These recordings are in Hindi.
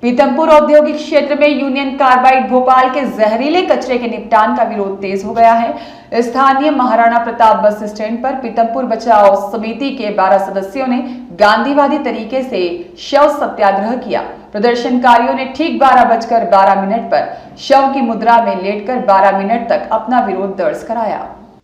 पीतमपुर औद्योगिक क्षेत्र में यूनियन कार्बाइड भोपाल के जहरीले कचरे के निपटान का विरोध तेज हो गया है। स्थानीय महाराणा प्रताप बस स्टैंड पर पीतमपुर बचाओ समिति के 12 सदस्यों ने गांधीवादी तरीके से शव सत्याग्रह किया। प्रदर्शनकारियों ने ठीक 12:12 पर शव की मुद्रा में लेटकर 12 मिनट तक अपना विरोध दर्ज कराया।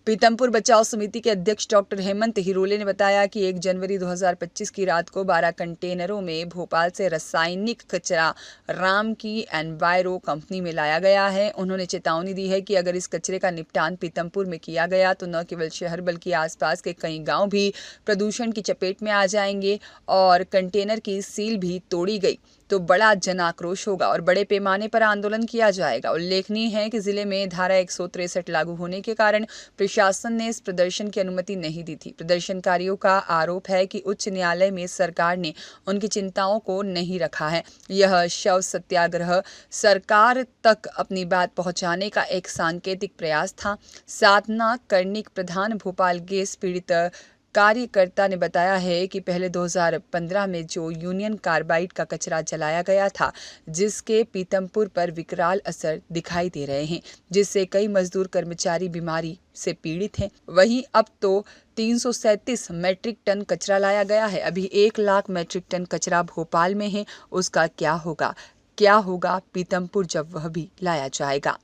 पीतमपुर बचाओ समिति के अध्यक्ष डॉक्टर हेमंत हिरोले ने बताया कि 1 जनवरी 2025 की रात को 12 कंटेनरों में भोपाल से रासायनिक कचरा राम की एनवायरो कंपनी में लाया गया है। उन्होंने चेतावनी दी है कि अगर इस कचरे का निपटान पीतमपुर में किया गया तो न केवल शहर बल्कि आसपास के कई गांव भी प्रदूषण की चपेट में आ जाएंगे और कंटेनर की सील भी तोड़ी गई तो बड़ा जन आक्रोश होगा और बड़े पैमाने पर आंदोलन किया जाएगा। उल्लेखनीय है कि जिले में धारा 163 लागू होने के कारण प्रशासन ने इस प्रदर्शन की अनुमति नहीं दी थी। प्रदर्शनकारियों का आरोप है कि उच्च न्यायालय में सरकार ने उनकी चिंताओं को नहीं रखा है। यह शव सत्याग्रह सरकार तक अपनी बात पहुंचाने का एक सांकेतिक प्रयास था। साधना कर्णिक प्रधान भोपाल गैस पीड़ित कार्यकर्ता ने बताया है कि पहले 2015 में जो यूनियन कार्बाइड का कचरा जलाया गया था, जिसके पीतमपुर पर विकराल असर दिखाई दे रहे हैं, जिससे कई मजदूर कर्मचारी बीमारी से पीड़ित हैं। वहीं अब तो 337 मैट्रिक टन कचरा लाया गया है। अभी 1 लाख मैट्रिक टन कचरा भोपाल में है। उसका क्या होगा पीतमपुर जब वह भी लाया जाएगा।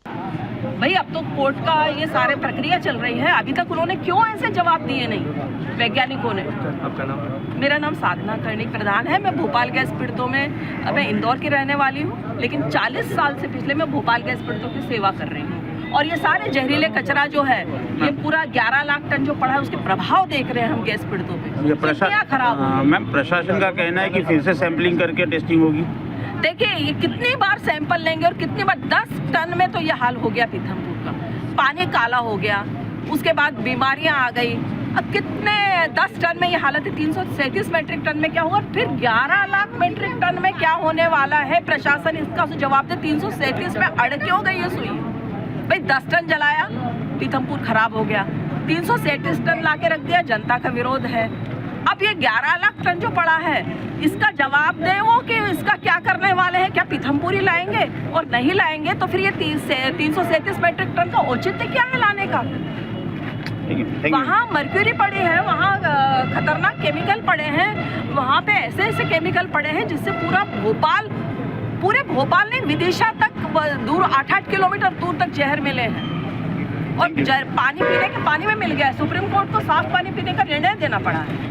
भाई अब तो कोर्ट का ये सारे प्रक्रिया चल रही है, अभी तक उन्होंने क्यों ऐसे जवाब दिए नहीं वैज्ञानिकों ने। आपका नाम? मेरा नाम साधना कर्णिक प्रधान है। मैं भोपाल गैस पीड़ितों में मैं इंदौर की रहने वाली हूँ, लेकिन 40 साल से पिछले मैं भोपाल गैस पीड़ितों की सेवा कर रही हूँ। और ये सारे जहरीले कचरा जो है, ये पूरा 11 लाख टन जो पड़ा है, उसके प्रभाव देख रहे हैं हम गैस पीड़ितों पे। क्या खराब हो। मैम, प्रशासन का कहना है कि फिर से सैंपलिंग करके टेस्टिंग होगी। देखिए, ये कितनी बार सैंपल लेंगे और कितनी बार। 10 टन में तो ये हाल हो गया पीतमपुर का, पानी काला हो गया, उसके बाद बीमारियां आ गई। अब कितने 10 टन में ये हालत है, 337 मैट्रिक टन में क्या होगा, फिर 11 लाख मैट्रिक टन में क्या होने वाला है। प्रशासन इसका जवाब दे। 337 में अड़ क्यों गई है सुई। भाई 10 टन जलाया, पीतमपुर खराब हो गया। 337 टन ला के रख दिया, जनता का विरोध है। अब ये 11 लाख टन जो पड़ा है, इसका जवाब दे वो कि इसका क्या करने वाले हैं। क्या पीतमपुर ही लाएंगे? और नहीं लाएंगे तो फिर ये 337 मैट्रिक टन का औचित्य क्या है लाने का। वहाँ मर्क्यूरी पड़े हैं, वहाँ खतरनाक केमिकल पड़े हैं, वहाँ पे ऐसे ऐसे केमिकल पड़े हैं जिससे पूरे भोपाल ने विदिशा तक दूर 8-8 किलोमीटर दूर तक जहर मिले हैं। और पानी पीने के पानी में मिल गया है। सुप्रीम कोर्ट को साफ पानी पीने का निर्णय देना पड़ा है।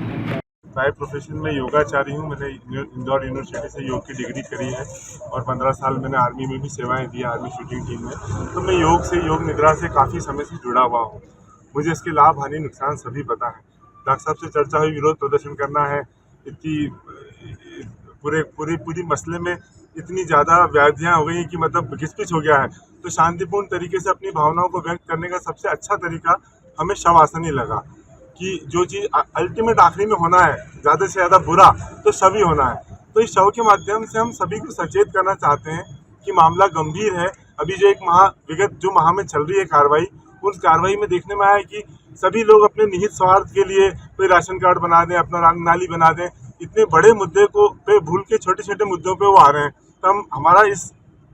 बाय प्रोफेशन में योगाचारी हूँ। मैंने इंदौर यूनिवर्सिटी से योग की डिग्री करी है और 15 साल मैंने आर्मी में भी सेवाएं दी, आर्मी शूटिंग टीम में। तो मैं योग निद्रा से काफ़ी समय से जुड़ा हुआ हूँ। मुझे इसके लाभ हानि नुकसान सभी पता है। डॉक्टर साहब से चर्चा हुई, विरोध प्रदर्शन करना है, इतनी पूरी मसले में इतनी ज़्यादा व्याधियाँ हो गई कि मतलब घिसपिच हो गया है। तो शांतिपूर्ण तरीके से अपनी भावनाओं को व्यक्त करने का सबसे अच्छा तरीका हमें शवासन ही लगा कि जो चीज़ अल्टीमेट आखिरी में होना है, ज़्यादा से ज़्यादा बुरा तो शव ही होना है। तो इस शव के माध्यम से हम सभी को सचेत करना चाहते हैं कि मामला गंभीर है। अभी जो विगत माह में चल रही है कार्रवाई, उस कार्रवाई में देखने में आया है कि सभी लोग अपने निहित स्वार्थ के लिए कोई राशन कार्ड बना दें, अपना नाली बना दें, इतने बड़े मुद्दे को पे भूल के छोटे छोटे मुद्दों पे वो आ रहे हैं। तो हमारा इस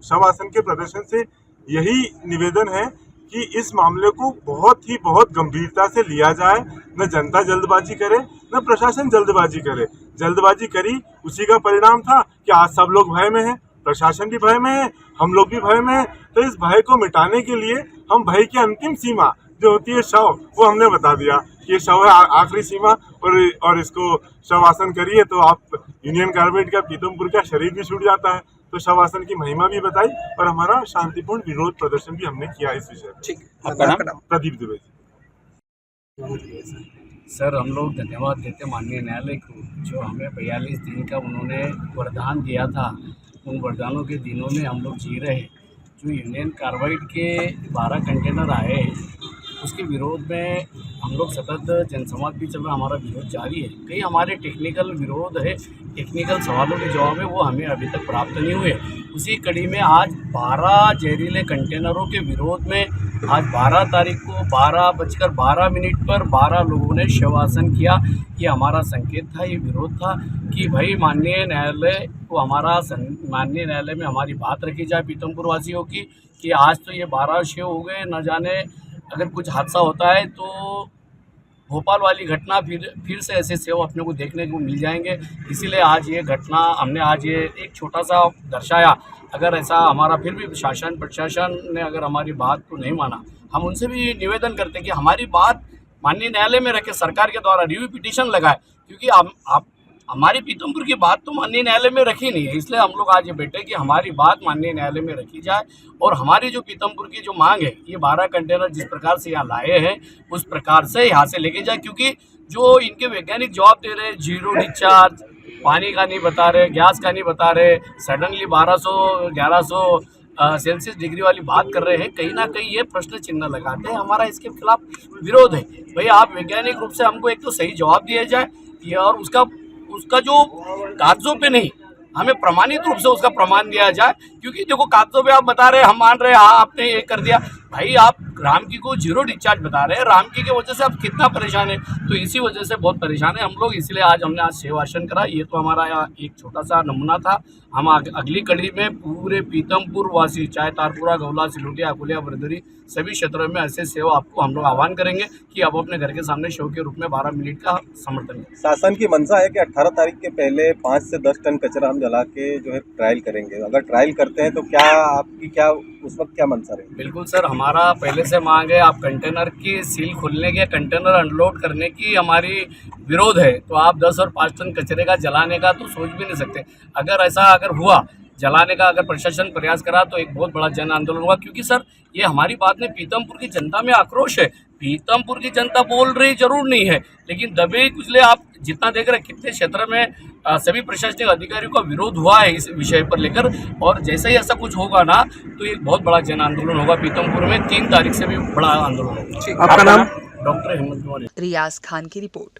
शवासन के प्रदर्शन से यही निवेदन है कि इस मामले को बहुत गंभीरता से लिया जाए। न जनता जल्दबाजी करे, न प्रशासन जल्दबाजी करे। जल्दबाजी करी, उसी का परिणाम था कि आज सब लोग भय में हैं, प्रशासन भी भय में है, हम लोग भी भय में हैं। तो इस भय को मिटाने के लिए हम भय की अंतिम सीमा जो होती है शव, वो हमने बता दिया कि ये शव है आखिरी सीमा। और इसको शवासन करिए तो आप यूनियन कार्बाइड का पीतमपुर का शरीर भी छूट जाता है। तो शवासन की महिमा भी बताई और हमारा शांतिपूर्ण विरोध प्रदर्शन भी हमने किया इस विषय में। ठीक, आपका नाम? प्रदीप दुबे। सर, हम लोग धन्यवाद देते माननीय न्यायालय को, जो हमें 42 दिन का उन्होंने वरदान दिया था। उन वरदानों के दिनों में हम लोग जी रहे। जो यूनियन कार्बाइड के 12 कंटेनर आए, उसके विरोध में हम लोग सतत जनसंवाद भी चल रहा, हमारा विरोध जारी है। कई हमारे टेक्निकल विरोध है, टेक्निकल सवालों के जवाब है, वो हमें अभी तक प्राप्त नहीं हुए। उसी कड़ी में आज 12 जहरीले कंटेनरों के विरोध में आज 12 तारीख को 12:12 पर 12 लोगों ने शवासन किया। ये हमारा संकेत था, ये विरोध था कि भाई माननीय न्यायालय में हमारी बात रखी जाए पीतमपुर वासियों की कि आज तो ये 12 शव हो गए, न जाने अगर कुछ हादसा होता है तो भोपाल वाली घटना फिर से ऐसे सेव अपने को देखने को मिल जाएंगे। इसीलिए आज ये घटना हमने आज ये एक छोटा सा दर्शाया। अगर ऐसा हमारा फिर भी शासन प्रशासन ने अगर हमारी बात को नहीं माना, हम उनसे भी निवेदन करते हैं कि हमारी बात माननीय न्यायालय में रखे, सरकार के द्वारा रिव्यू पिटीशन लगाए, क्योंकि आप हमारी पीतमपुर की बात तो माननीय न्यायालय में रखी नहीं है। इसलिए हम लोग आज ये बैठे कि हमारी बात माननीय न्यायालय में रखी जाए और हमारी जो पीतमपुर की जो मांग है, ये 12 कंटेनर जिस प्रकार से यहाँ लाए हैं उस प्रकार से यहाँ से लेके जाए, क्योंकि जो इनके वैज्ञानिक जवाब दे रहे हैं, जीरो डिस्चार्ज, पानी का नहीं बता रहे, गैस का नहीं बता रहे, सडनली 1200-1100 सेल्सियस डिग्री वाली बात कर रहे हैं, कहीं ना कहीं ये प्रश्न चिन्ह लगाते हैं। हमारा इसके खिलाफ विरोध है। भाई आप वैज्ञानिक रूप से हमको एक तो सही जवाब दिया जाए और उसका जो कागजों पे नहीं, हमें प्रमाणित रूप से उसका प्रमाण दिया जाए, क्योंकि देखो कागजों पे आप बता रहे हैं, हम मान रहे हैं, हाँ आपने ये कर दिया, भाई आप रामकी को जीरो डिस्चार्ज बता रहे हैं, रामकी की वजह से आप कितना परेशान है, तो इसी वजह से बहुत परेशान है हम लोग। इसलिए आज हमने आज सेवासन करा। ये तो हमारा एक छोटा सा नमूना था। हम अगली कड़ी में पूरे पीतमपुर वासी, चाहे तारपुरा, गौला, सिलोटिया, अकोलिया, बरदरी, सभी क्षेत्रों में ऐसे सेवा आपको हम लोग आह्वान करेंगे कि आप अपने घर के सामने शव के रूप में 12 मिनट का समर्थन करें। शासन की मंशा है कि 18 तारीख के पहले 5 से 10 टन कचरा हम जला के जो है ट्रायल करेंगे। अगर ट्रायल करते हैं तो क्या आपकी उस वक्त क्या मंशा रहेगी? बिल्कुल सर, हमारा पहले से मांग है, आप कंटेनर की सील खोलने के, कंटेनर अनलोड करने की हमारी विरोध है। तो आप 10 और 5 टन कचरे का जलाने का तो सोच भी नहीं सकते। अगर हुआ जलाने का, अगर प्रशासन प्रयास करा तो एक बहुत बड़ा जन आंदोलन हुआ, क्योंकि सर ये हमारी बात में पीतमपुर की जनता में आक्रोश है। पीतमपुर की जनता बोल रही जरूर नहीं है, लेकिन दबे कुचले आप जितना देख रहे कितने क्षेत्र में सभी प्रशासनिक अधिकारियों का विरोध हुआ है इस विषय पर लेकर। और जैसे ही ऐसा कुछ होगा ना तो एक बहुत बड़ा जन आंदोलन होगा पीतमपुर में। 3 तारीख से भी बड़ा आंदोलन होगा। आपका नाम? डॉक्टर हेमंत कुमार। रियाज खान की रिपोर्ट।